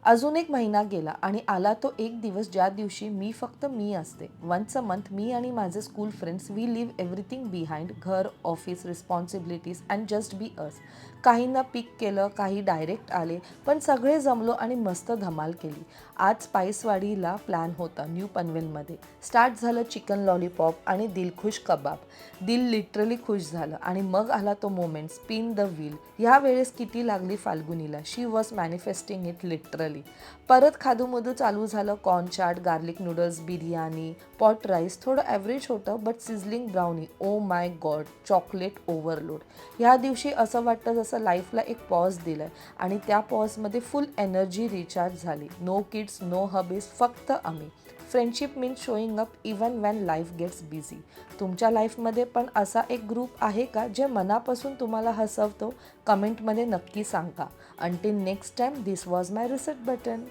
अजून एक महिना गेला आणि आला तो एक दिवस ज्या दिवशी मी फक्त मी असते. वन्स अ मंथ मी आणि माझे school friends we live everything behind. घर, office, responsibilities and just be us. काहींना पिक केलं, काही डायरेक्ट आले, पण सगळे जमलो आणि मस्त धमाल केली. आज स्पाईसवाडीला प्लॅन होता न्यू पनवेलमध्ये. स्टार्ट झालं चिकन लॉलीपॉप आणि दिलखुश कबाब. दिल लिटरली खुश झालं आणि मग आला तो मोमेंट, स्पिन द व्हील. ह्या वेळेस किती लागली फाल्गुनीला. शी वॉज मॅनिफेस्टिंग इट लिटरली. परत खादूमधू चालू झालं. Corn chaat, garlic noodles, biryani, pot rice, थोडं ॲव्हरेज होतं but sizzling brownie. Oh my God, chocolate overload. ह्या दिवशी असं वाटतं जसं लाईफला एक पॉज दिलं आहे आणि त्या पॉजमध्ये फुल एनर्जी रिचार्ज झाली. नो किड्स, नो हबीज, फक्त आम्ही. Friendship means showing up even when life gets busy. तुमच्या लाईफमध्ये पण असा एक ग्रुप आहे का जे मनापासून तुम्हाला हसवतो? कमेंटमध्ये नक्की सांगा. Until next time, this was my reset button.